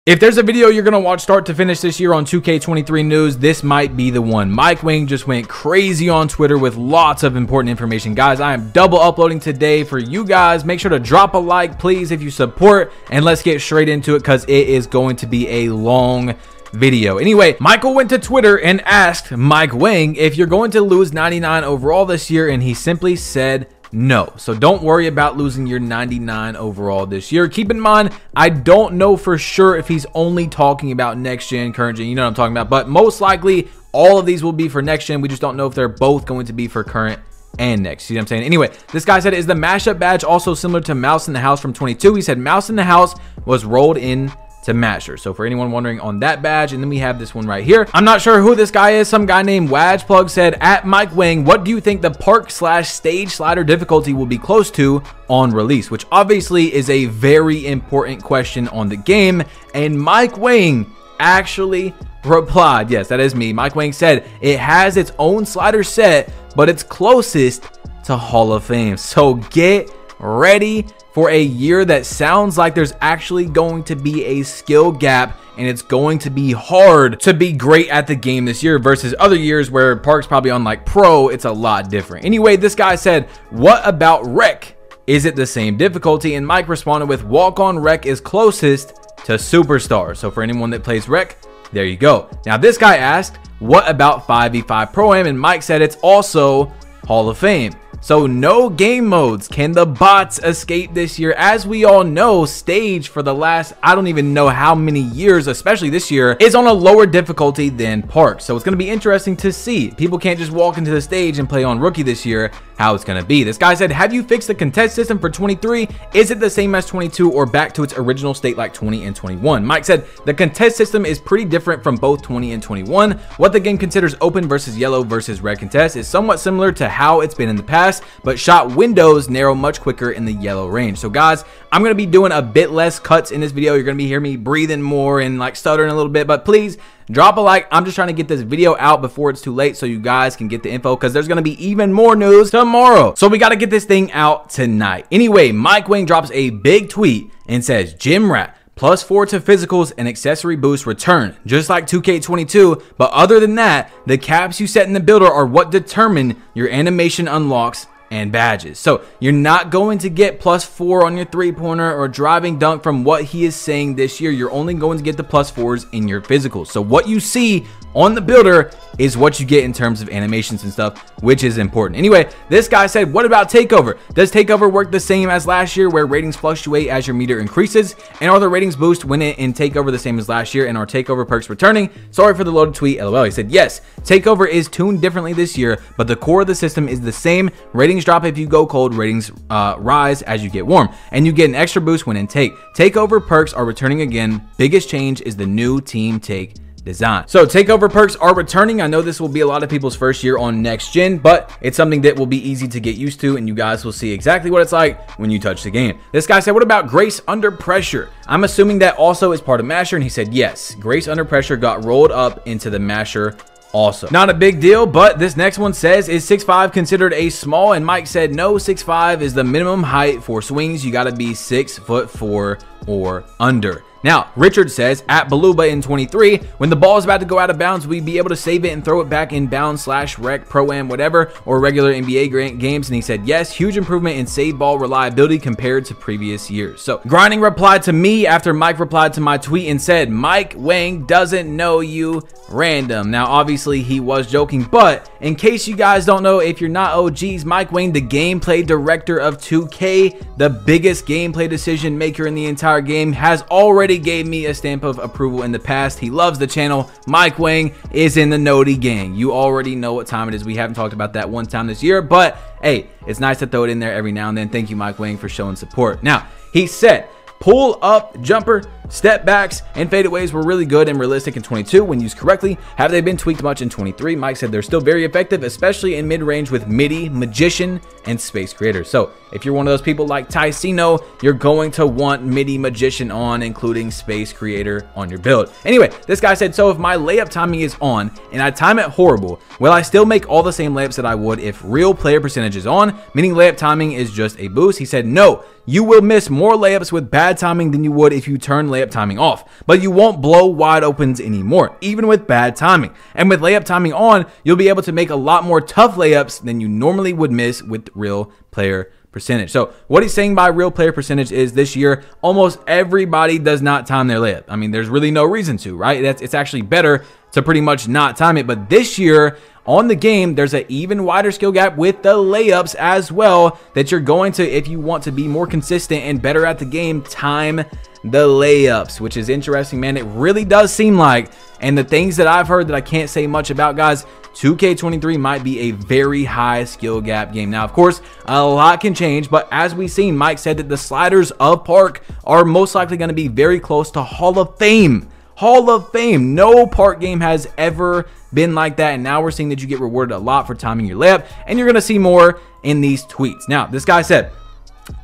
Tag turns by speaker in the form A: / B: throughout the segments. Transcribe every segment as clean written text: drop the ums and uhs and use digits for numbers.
A: If there's a video you're going to watch start to finish this year on 2K23 news, this might be the one. Mike Wang just went crazy on Twitter with lots of important information. Guys, I am double uploading today for you guys. Make sure to drop a like, please, if you support, and let's get straight into it because it is going to be a long video. Anyway, Michael went to Twitter and asked Mike Wang if you're going to lose 99 overall this year, and he simply said no. So don't worry about losing your 99 overall this year. Keep in mind, I don't know for sure if he's only talking about next gen, current gen, you know what I'm talking about, but most likely all of these will be for next gen. We just don't know if they're both going to be for current and next. See what I'm saying? Anyway, this guy said, is the mashup badge also similar to Mouse in the House from 22? He said Mouse in the House was rolled in to Masher. So for anyone wondering on that badge, and then we have this one right here. I'm not sure who this guy is. Some guy named Wajplug said, at Mike Wang, what do you think the park/stage slider difficulty will be close to on release? Which obviously is a very important question on the game. And Mike Wang actually replied, yes, that is me. Mike Wang said it has its own slider set, but it's closest to Hall of Fame. So get ready for a year that sounds like there's actually going to be a skill gap, and it's going to be hard to be great at the game this year versus other years where Park's probably on like pro. It's a lot different. Anyway, this guy said, what about Rec? Is it the same difficulty? And Mike responded with, walk on Rec is closest to Superstar. So for anyone that plays Rec, there you go. Now this guy asked, what about 5v5 Pro-Am? And Mike said it's also Hall of Fame. So no game modes. Can the bots escape this year? As we all know, stage for the last, I don't even know how many years, especially this year, is on a lower difficulty than Park. So it's going to be interesting to see. People can't just walk into the stage and play on Rookie this year, how it's going to be. This guy said, have you fixed the contest system for 23? Is it the same as 22 or back to its original state like 20 and 21? Mike said, the contest system is pretty different from both 20 and 21. What the game considers open versus yellow versus red contest is somewhat similar to how it's been in the past, but shot windows narrow much quicker in the yellow range. So guys, I'm going to be doing a bit less cuts in this video. You're going to be hearing me breathing more and like stuttering a little bit, but please drop a like. I'm just trying to get this video out before it's too late so you guys can get the info because there's going to be even more news tomorrow. So we got to get this thing out tonight. Anyway, Mike Wang drops a big tweet and says, Gym Rat +4 to physicals and accessory boost return, just like 2K22, but other than that, the caps you set in the builder are what determine your animation unlocks and badges. So you're not going to get +4 on your three-pointer or driving dunk from what he is saying this year. You're only going to get the +4s in your physicals. So what you see on the builder is what you get in terms of animations and stuff, which is important. Anyway, this guy said, what about Takeover? Does Takeover work the same as last year where ratings fluctuate as your meter increases? And are the ratings boost when in Takeover the same as last year? And are Takeover perks returning? Sorry for the loaded tweet, LOL. He said, yes, Takeover is tuned differently this year, but the core of the system is the same. Ratings drop if you go cold, ratings rise as you get warm, and you get an extra boost when in take. Takeover perks are returning again. Biggest change is the new team take design. So takeover perks are returning. I know this will be a lot of people's first year on next gen, but it's something that will be easy to get used to, and you guys will see exactly what it's like when you touch the game. This guy said, what about Grace Under Pressure? I'm assuming that also is part of Masher, and he said yes, Grace Under Pressure got rolled up into the Masher also. Not a big deal, but this next one says, is 6'5" considered a small? And Mike said no, 6'5" is the minimum height for swings. You got to be 6'4" or under. Now, Richard says, at Baluba in 23, when the ball is about to go out of bounds, will we be able to save it and throw it back in bounds /rec, pro-am, whatever, or regular NBA games? And he said, yes, huge improvement in save ball reliability compared to previous years. So, Grinding replied to me after Mike replied to my tweet and said, Mike Wang doesn't know you, random. Now, obviously, he was joking, but in case you guys don't know, if you're not OGs, Mike Wang, the gameplay director of 2K, the biggest gameplay decision maker in the entire game, has already gave me a stamp of approval in the past. He loves the channel. Mike Wang is in the Noti gang. You already know what time it is. We haven't talked about that one time this year, but hey, it's nice to throw it in there every now and then. Thank you, Mike Wang, for showing support. Now, he said, pull up jumper, step backs, and fadeaways were really good and realistic in 22 when used correctly. Have they been tweaked much in 23? Mike said they're still very effective, especially in mid-range with MIDI, Magician, and Space Creator. So if you're one of those people like Ticino, you're going to want MIDI, Magician on, including Space Creator on your build. Anyway, this guy said, so if my layup timing is on and I time it horrible, will I still make all the same layups that I would if real player percentage is on, meaning layup timing is just a boost? He said, no, you will miss more layups with bad timing than you would if you turn layup layup timing off, but you won't blow wide opens anymore, even with bad timing. And with layup timing on, you'll be able to make a lot more tough layups than you normally would miss with real player percentage. So what he's saying by real player percentage is this year, almost everybody does not time their layup. I mean, there's really no reason to, right? It's actually better to pretty much not time it. But this year on the game, there's an even wider skill gap with the layups as well that you're going to, if you want to be more consistent and better at the game, time the layups, which is interesting, man. It really does seem like, and the things that I've heard that I can't say much about, guys, 2K23 might be a very high skill gap game. Now, of course, a lot can change, but as we've seen, Mike said that the sliders of Park are most likely going to be very close to Hall of Fame. Hall of Fame. No Park game has ever been like that, and now we're seeing that you get rewarded a lot for timing your layup, and you're going to see more in these tweets. Now, this guy said,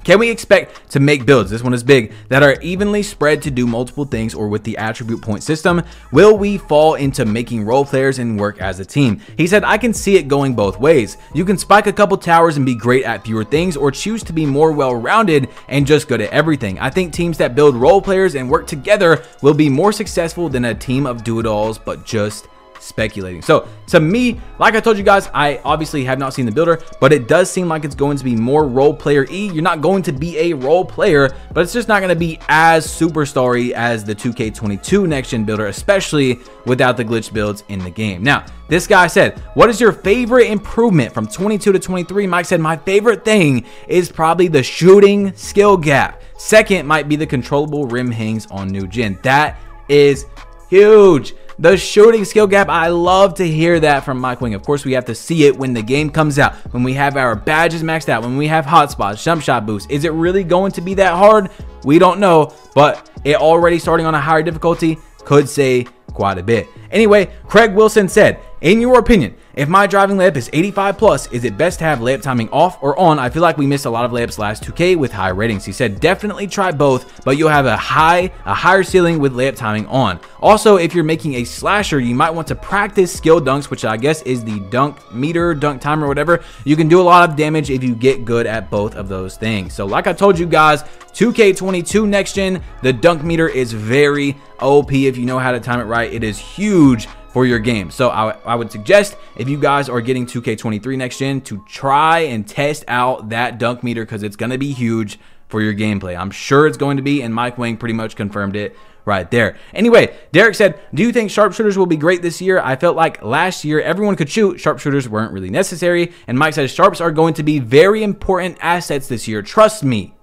A: can we expect to make builds, this one is big, that are evenly spread to do multiple things, or with the attribute point system, will we fall into making role players and work as a team? He said, I can see it going both ways. You can spike a couple towers and be great at fewer things, or choose to be more well-rounded and just good at everything. I think teams that build role players and work together will be more successful than a team of do-it-alls, but just speculating. So to me, like I told you guys, I obviously have not seen the builder, but it does seem like it's going to be more role player You're not going to be a role player, but it's just not going to be as superstar-y as the 2K22 next gen builder, especially without the glitch builds in the game. Now, this guy said, what is your favorite improvement from 22 to 23? Mike said, my favorite thing is probably the shooting skill gap. Second might be the controllable rim hangs on new gen. That is huge. The shooting skill gap, I love to hear that from Mike Wing. Of course, we have to see it when the game comes out, when we have our badges maxed out, when we have hotspots, jump shot boost. Is it really going to be that hard? We don't know, but it already starting on a higher difficulty could say quite a bit. Anyway, Craig Wilson said, in your opinion, if my driving layup is 85 plus, is it best to have layup timing off or on? I feel like we missed a lot of layups last 2K with high ratings. He said, definitely try both, but you'll have a higher ceiling with layup timing on. Also, if you're making a slasher, you might want to practice skill dunks, which I guess is the dunk meter, dunk timer, whatever. You can do a lot of damage if you get good at both of those things. So like I told you guys, 2K22 next gen, the dunk meter is very OP if you know how to time it right. It is huge for your game. So I would suggest, if you guys are getting 2K23 next gen, to try and test out that dunk meter, because it's going to be huge for your gameplay. I'm sure it's going to be, and Mike Wing pretty much confirmed it right there. Anyway, Derek said, do you think sharpshooters will be great this year? I felt like last year everyone could shoot, sharpshooters weren't really necessary. And Mike says, sharps are going to be very important assets this year. Trust me,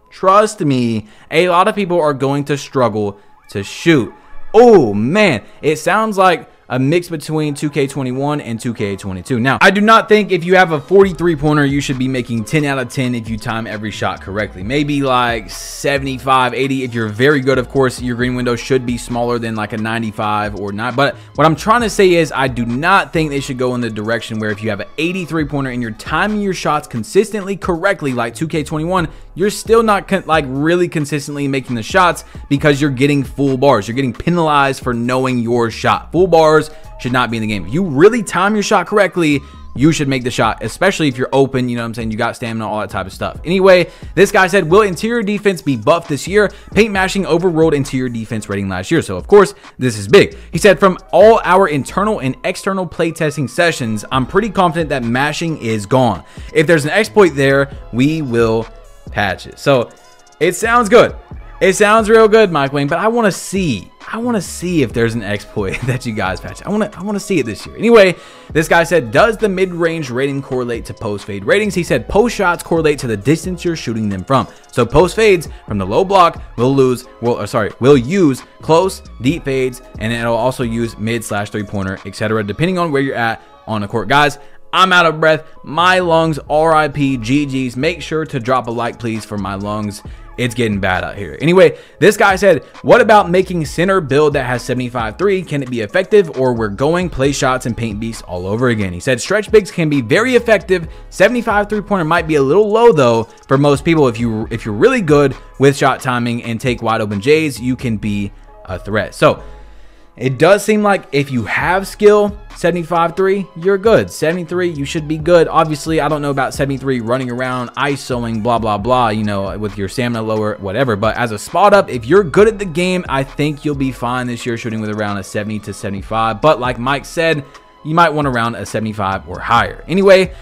A: a lot of people are going to struggle to shoot. Oh man, it sounds like a mix between 2K21 and 2K22. Now, I do not think if you have a 43 pointer, you should be making 10 out of 10 if you time every shot correctly. Maybe like 75, 80 if you're very good. Of course, your green window should be smaller than like a 95 or not. But what I'm trying to say is, I do not think they should go in the direction where if you have an 83 pointer and you're timing your shots consistently correctly like 2K21, you're still not like really consistently making the shots, because you're getting full bars. You're getting penalized for knowing your shot. Full bars should not be in the game. If you really time your shot correctly, you should make the shot, especially if you're open, you know what I'm saying? You got stamina, all that type of stuff. Anyway, this guy said, will interior defense be buffed this year? Paint mashing overruled interior defense rating last year. So of course, this is big. He said, from all our internal and external playtesting sessions, I'm pretty confident that mashing is gone. If there's an exploit there, we will patch it. So it sounds good. It sounds real good, Mike Wing, but I want to see if there's an exploit that you guys patch. I want to see it this year. Anyway, this guy said, does the mid-range rating correlate to post-fade ratings? He said, post shots correlate to the distance you're shooting them from. So post fades from the low block will use close, deep fades, and it'll also use mid/3-pointer, etc., depending on where you're at on the court. Guys, I'm out of breath. My lungs, RIP, GG's. Make sure to drop a like, please, for my lungs. It's getting bad out here. Anyway, this guy said, what about making center build that has 75-3? Can it be effective, or we're going play shots and paint beasts all over again? He said, stretch bigs can be very effective. 75 3-pointer might be a little low though for most people. If you're really good with shot timing and take wide open J's, you can be a threat. So it does seem like if you have skill, 75-3, you're good. 73, you should be good. Obviously, I don't know about 73 running around, ISOing, blah, blah, blah, you know, with your stamina lower, whatever. But as a spot up, if you're good at the game, I think you'll be fine this year shooting with around a 70 to 75. But like Mike said, you might want around a 75 or higher. Anyway,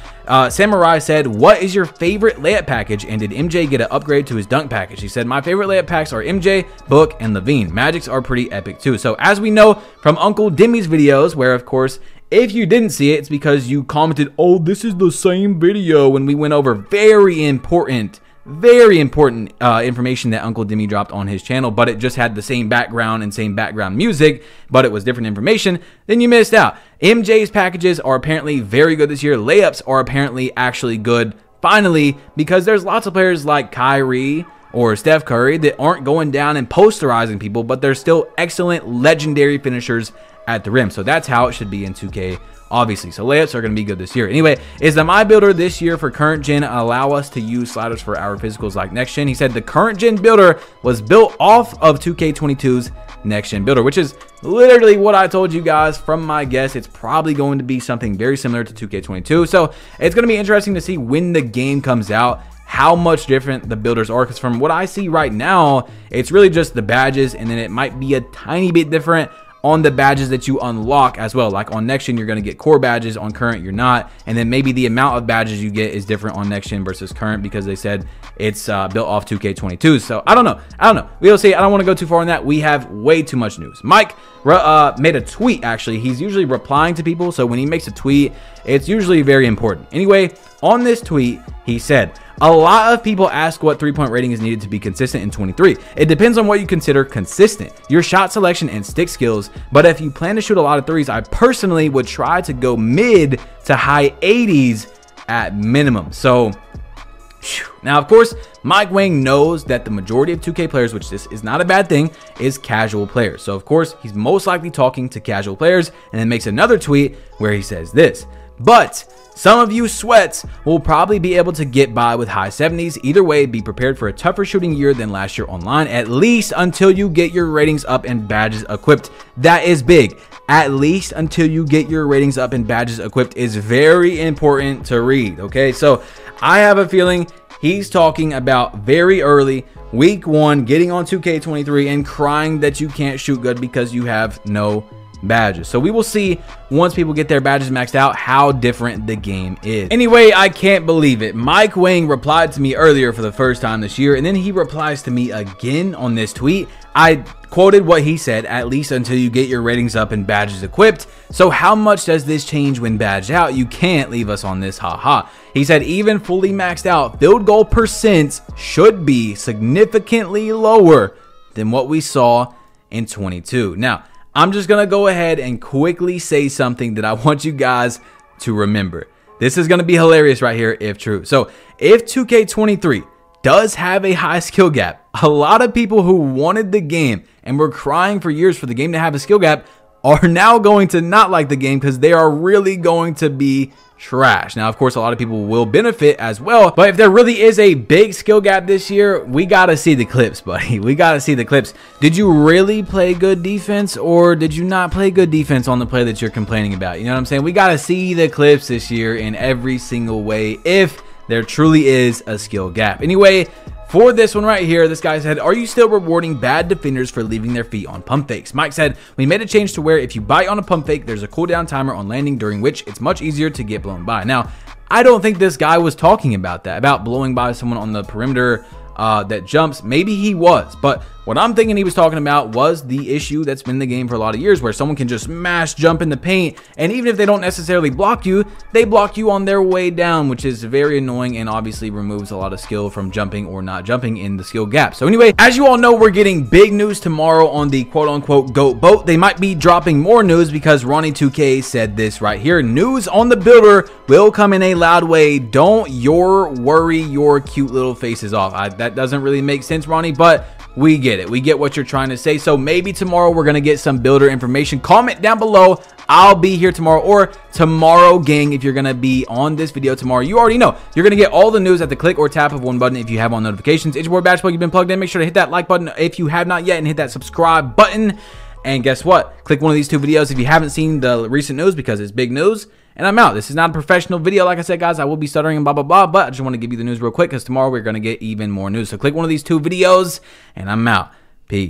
A: Samurai said, what is your favorite layup package, and did MJ get an upgrade to his dunk package? He said, my favorite layup packs are MJ, Book, and Levine. Magic's are pretty epic too. So as we know from Uncle Demi's videos, where of course, if you didn't see it, it's because you commented, oh, this is the same video, when we went over very important information that Uncle Demi dropped on his channel, but it just had the same background and same background music, but it was different information, then you missed out. MJ's packages are apparently very good this year. Layups are apparently actually good, finally, because there's lots of players like Kyrie or Steph Curry that aren't going down and posterizing people, but they're still excellent, legendary finishers at the rim. So that's how it should be in 2K, obviously. So layups are going to be good this year. Anyway, is the My Builder this year for current gen allow us to use sliders for our physicals like next gen? He said the current gen builder was built off of 2K22's next gen builder, which is literally what I told you guys from my guess. It's probably going to be something very similar to 2K22. So it's going to be interesting to see when the game comes out how much different the builders are, because from what I see right now, it's really just the badges, and then it might be a tiny bit different on the badges that you unlock as well. Like on next gen, you're going to get core badges, on current you're not, and then maybe the amount of badges you get is different on next gen versus current, because they said it's built off 2K22. So I don't know, we'll see. I don't want to go too far on that. We have way too much news. Mike made a tweet. Actually, he's usually replying to people, so when he makes a tweet, it's usually very important. Anyway, on this tweet, he said, a lot of people ask what three-point rating is needed to be consistent in 23. It depends on what you consider consistent, your shot selection and stick skills. But if you plan to shoot a lot of threes, I personally would try to go mid to high 80s at minimum. So now, of course, Mike Wang knows that the majority of 2K players, which this is not a bad thing, is casual players. So of course, he's most likely talking to casual players, and then makes another tweet where he says this: but some of you sweats will probably be able to get by with high 70s. Either way, be prepared for a tougher shooting year than last year online, at least until you get your ratings up and badges equipped. That is big. At least until you get your ratings up and badges equipped is very important to read. Okay, so I have a feeling he's talking about very early, week 1, getting on 2K23 and crying that you can't shoot good because you have no badges. So we will see once people get their badges maxed out how different the game is. Anyway, I can't believe it. Mike Wang replied to me earlier for the first time this year, and then he replies to me again on this tweet. I quoted what he said, at least until you get your ratings up and badges equipped. So how much does this change when badged out? You can't leave us on this, haha. He said even fully maxed out, field goal percents should be significantly lower than what we saw in 22. Now, I'm just going to go ahead and quickly say something that I want you guys to remember. This is going to be hilarious right here if true. So if 2K23 does have a high skill gap, a lot of people who wanted the game and were crying for years for the game to have a skill gap are now going to not like the game because they are really going to be trash. Now, of course, a lot of people will benefit as well, but if there really is a big skill gap this year, we got to see the clips, buddy. We got to see the clips. Did you really play good defense, or did you not play good defense on the play that you're complaining about? You know what I'm saying? We got to see the clips this year in every single way if there truly is a skill gap. Anyway, for this one right here, this guy said, are you still rewarding bad defenders for leaving their feet on pump fakes? Mike said, we made a change to where if you bite on a pump fake, there's a cooldown timer on landing, during which it's much easier to get blown by. Now, I don't think this guy was talking about that, about blowing by someone on the perimeter that jumps. Maybe he was, but what I'm thinking he was talking about was the issue that's been in the game for a lot of years, where someone can just smash jump in the paint, and even if they don't necessarily block you, they block you on their way down, which is very annoying and obviously removes a lot of skill from jumping or not jumping in the skill gap. So anyway, as you all know, we're getting big news tomorrow on the quote-unquote GOAT boat. They might be dropping more news because Ronnie2K said this right here: news on the builder will come in a loud way. Don't worry your cute little faces off. That doesn't really make sense, Ronnie, but we get it. We get what you're trying to say. So maybe tomorrow we're going to get some builder information. Comment down below. I'll be here tomorrow, or tomorrow, gang. If you're going to be on this video tomorrow, you already know you're going to get all the news at the click or tap of one button if you have on notifications. It's your boy BatchPlug. You've been plugged in. Make sure to hit that like button if you have not yet, and hit that subscribe button. And guess what? Click one of these two videos if you haven't seen the recent news, because it's big news. And I'm out. This is not a professional video. Like I said, guys, I will be stuttering and blah, blah, blah. But I just want to give you the news real quick, because tomorrow we're going to get even more news. So click one of these two videos, and I'm out. Peace.